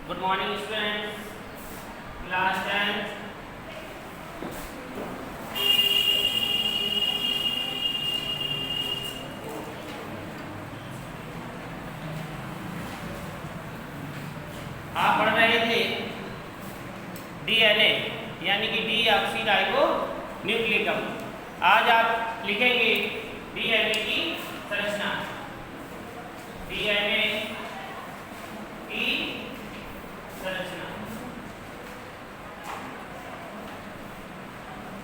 Good morning students, class 10th। आप पढ़ रहे थे डीएनए यानी कि डीऑक्सीराइबो न्यूक्लिकम। आज आप लिखेंगे डीएनए की संरचना। डीएनए की संरचना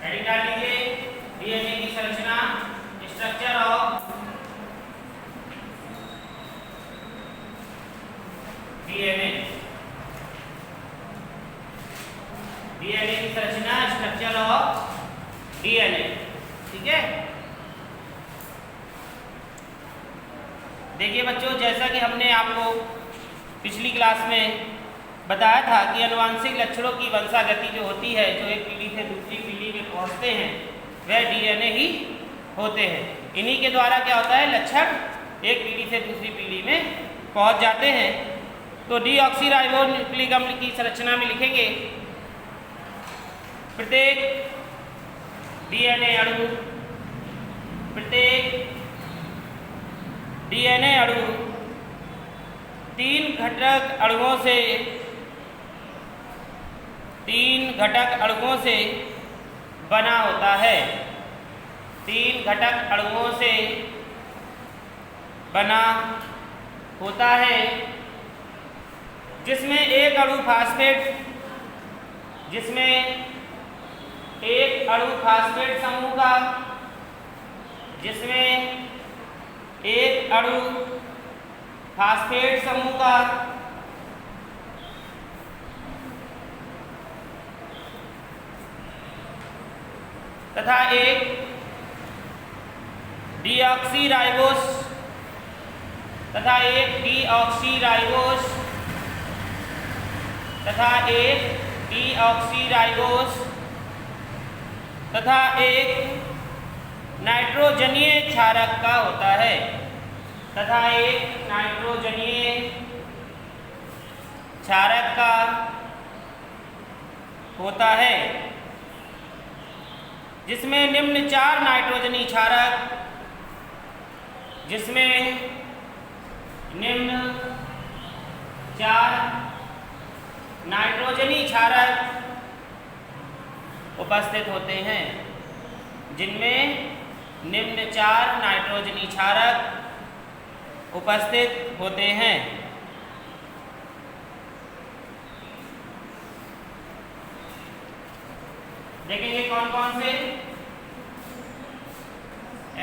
हेडिंग डाल लीजिए। डीएनए की संरचना, स्ट्रक्चर ऑफ डीएनए। डीएनए की संरचना, स्ट्रक्चर ऑफ डीएनए। ठीक है। देखिए बच्चों, जैसा कि हमने आपको पिछली क्लास में बताया था कि आनुवांशिक लक्षणों की वंशागति जो होती है, जो एक पीढ़ी से दूसरी पीढ़ी में पहुंचते हैं, वह डीएनए ही होते हैं। इन्हीं के द्वारा क्या होता है, लक्षण एक पीढ़ी से दूसरी पीढ़ी में पहुंच जाते हैं। तो डीऑक्सीराइबो न्यूक्लिक अम्ल की संरचना में लिखेंगे प्रत्येक डीएनए अणु, प्रत्येक डीएनए अणु तीन घटक अणुओं से बना होता है। तीन घटक अणुओं से बना होता है, जिसमें एक अणु फास्फेट समूह का, तथा एक डीऑक्सीराइबोस तथा एक नाइट्रोजनीय क्षारक का होता है, जिसमें निम्न चार नाइट्रोजनी क्षारक उपस्थित होते हैं, देखेंगे कौन कौन से।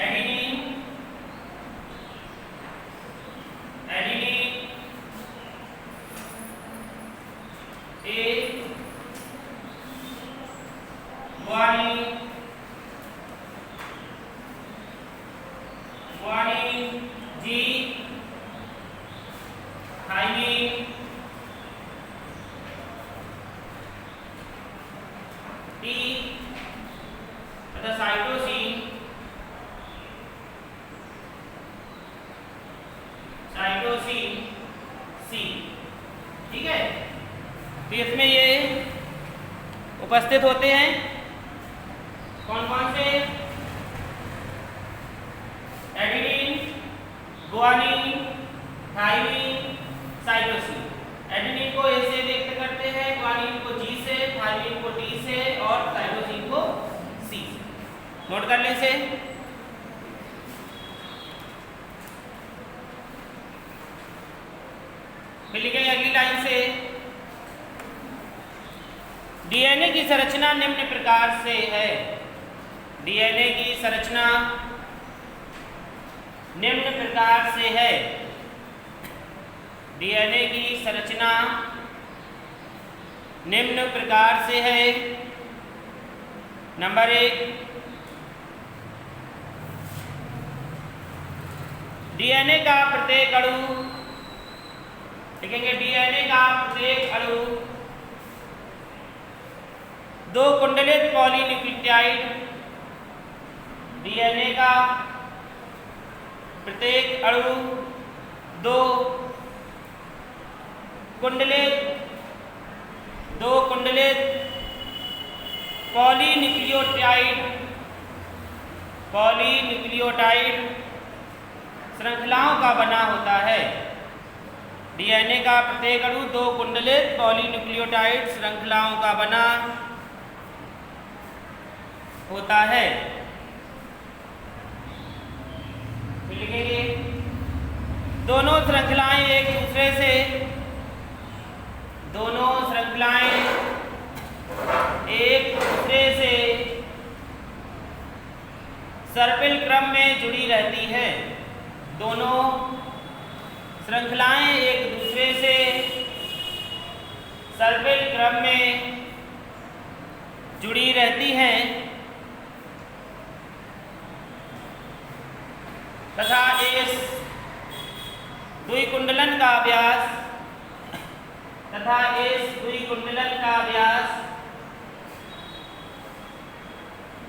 एडिनिन, ए, गुआनिन, जी, थाइमिन, टी तथा साइटोसिन, सी। ठीक है। तो इसमें ये उपस्थित होते हैं कौन कौन से। Adenine, guanine, thymine, cytosine. Adenine को ए से व्यक्त करते हैं, गुआनिन को जी से, थाइमिन को टी से और साइटोसिन को सी से। नोट कर लें इसे। फिर लिखेंगे अगली लाइन से, डीएनए की संरचना निम्न प्रकार से है। डीएनए की संरचना निम्न प्रकार से है। डीएनए की संरचना निम्न प्रकार से है। नंबर 1, डीएनए का प्रत्येक अणु, लिखेंगे डीएनए का प्रत्येक अणु दो कुंडलित पॉलीन्यूक्लियोटाइड, डीएनए का प्रत्येक अणु दो कुंडलित दो कुंडलित पॉलीन्यूक्लियोटाइड श्रृंखलाओं का बना होता है। डीएनए का प्रत्येक अणु दो कुंडलित पॉलीन्यूक्लियोटाइड श्रृंखलाओं का बना होता है। लिखेंगे दोनों श्रृंखलाएं एक दूसरे से सर्पिल क्रम में जुड़ी रहती है। दोनों श्रृंखलाएं एक दूसरे से सर्पिल क्रम में जुड़ी रहती हैं तथा इस द्विकुंडलन का व्यास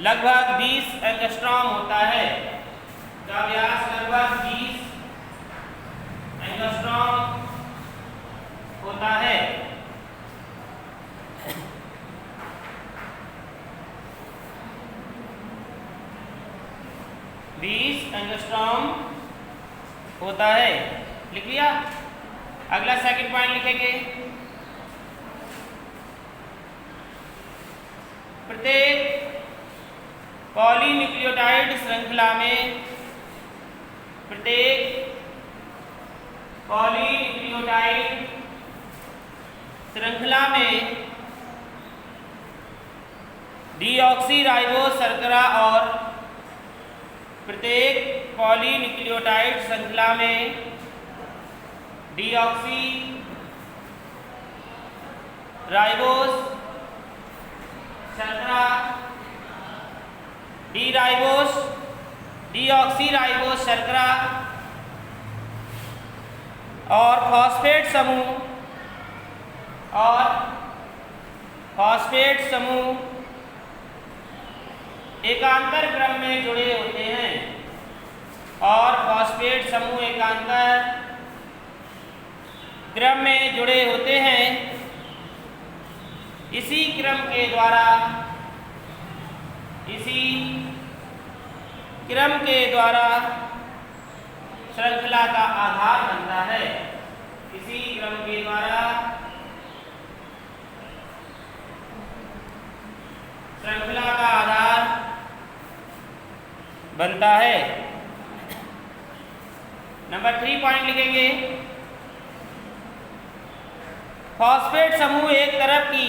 लगभग 20 एंगस्ट्रॉम होता है। का व्यास लगभग 20 एंगस्ट्रॉम होता है। लिख लिया। अगला सेकंड पॉइंट लिखेंगे प्रत्येक पॉलीन्यूक्लियोटाइड श्रृंखला में डीऑक्सीराइबोस शर्करा और प्रत्येक पॉलीन्यूक्लियोटाइड श्रृंखला में डीऑक्सीराइबोस शर्करा डीऑक्सीराइबोस शर्करा और फॉस्फेट समूह एकांतर क्रम में जुड़े होते हैं इसी क्रम के द्वारा श्रृंखला का आधार बनता है। इसी क्रम के द्वारा श्रृंखला का आधार बनता है। नंबर 3 पॉइंट लिखेंगे फॉस्फेट समूह एक तरफ की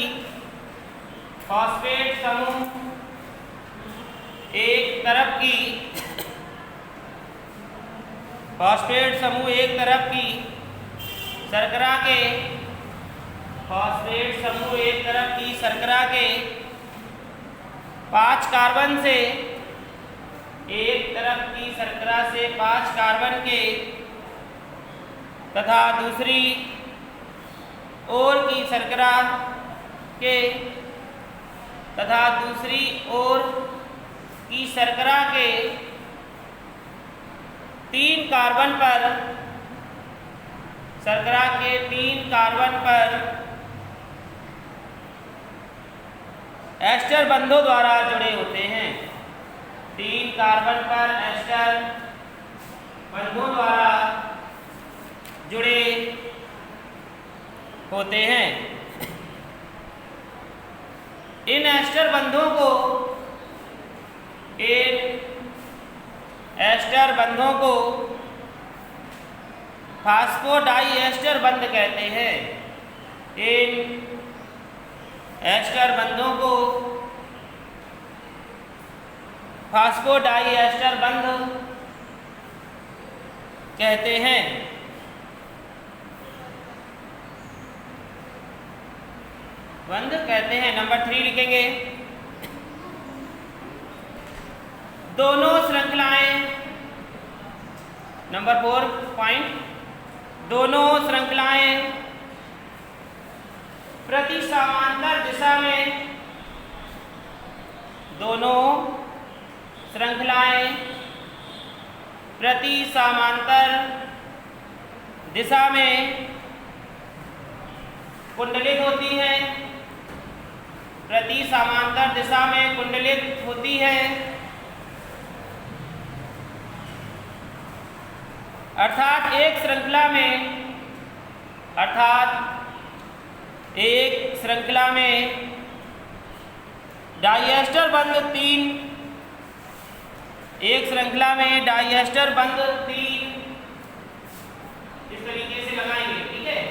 शर्करा के 5 कार्बन से तथा दूसरी ओर की शर्करा के 3 कार्बन पर एस्टर बंधों द्वारा जुड़े होते हैं। 3 कार्बन पर एस्टर बंधों द्वारा जुड़े होते हैं। इन एस्टर बंधों को फास्फोडाइएस्टर बंध कहते हैं। इन एस्टर बंधों को फास्फोडाइएस्टर बंध कहते हैं। नंबर 3 लिखेंगे नंबर 4 पॉइंट दोनों श्रृंखलाएं प्रति समांतर दिशा में कुंडलित होती हैं प्रति समांतर दिशा में कुंडलित होती है, अर्थात एक श्रृंखला में डाइएस्टर बंध तीन इस तरीके से लगाएंगे, ठीक है।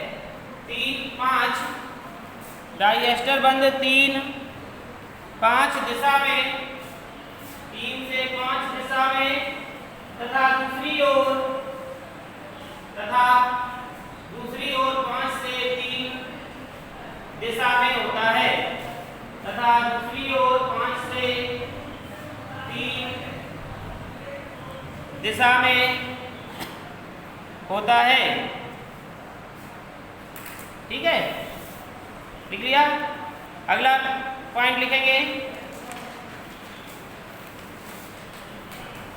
3, 5 डाइएस्टर बंध 3 5 दिशा में, 3 से 5 दिशा में तथा दूसरी ओर 5 से 3 दिशा में होता है, तथा दूसरी ओर 5 से 3 दिशा में होता है, ठीक है। लिख लिया। अगला पॉइंट लिखेंगे,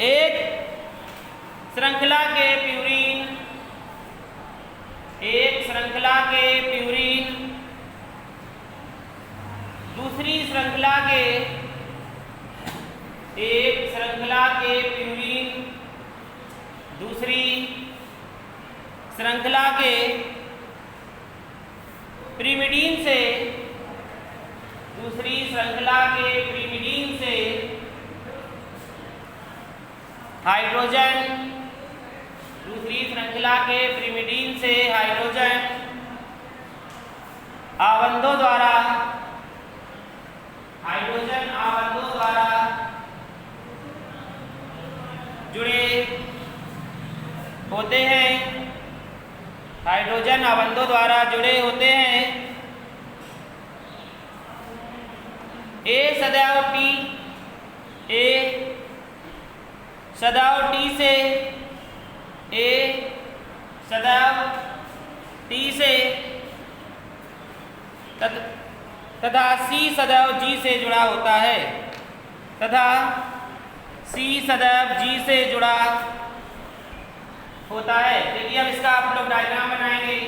एक श्रृंखला के प्यूरीन दूसरी श्रृंखला के पिरिमिडीन से हाइड्रोजन आवंधों द्वारा जुड़े होते हैं, ए सदैव टी से तथा सी सदैव जी से जुड़ा होता है, देखिए अब इसका आप लोग डायग्राम बनाएंगे।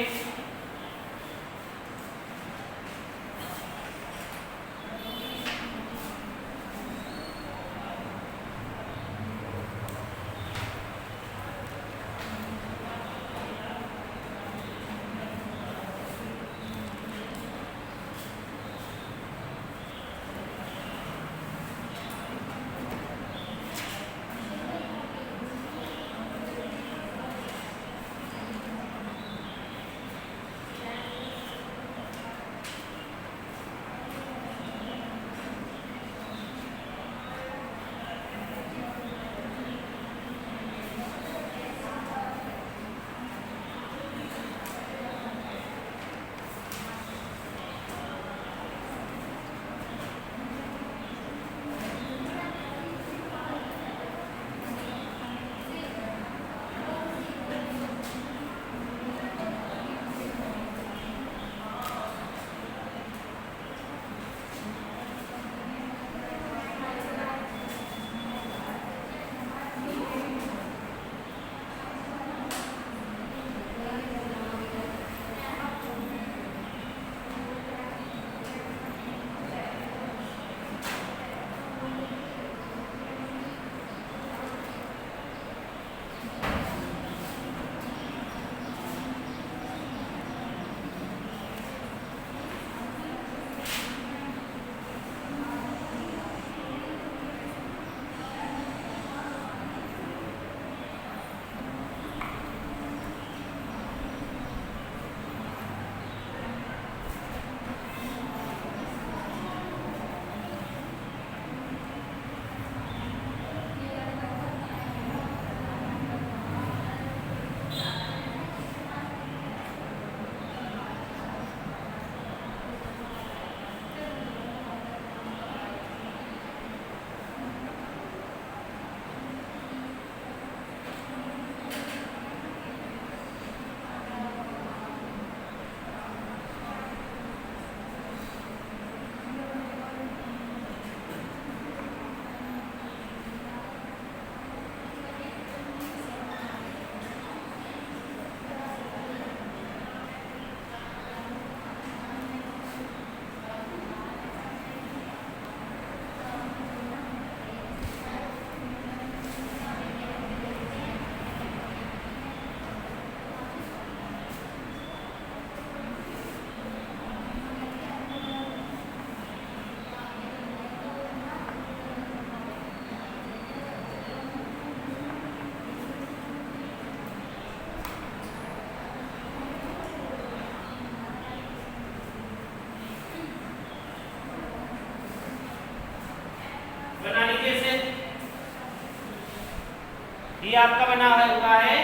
ये आपका बना हुआ है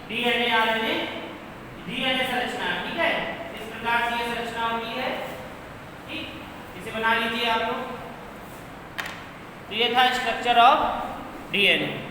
डीएनए आरएनए डीएनए संरचना, ठीक है। इस प्रकार से ये संरचना होती है, ठीक। इसे बना लीजिए आप लोग। तो ये था स्ट्रक्चर ऑफ डीएनए।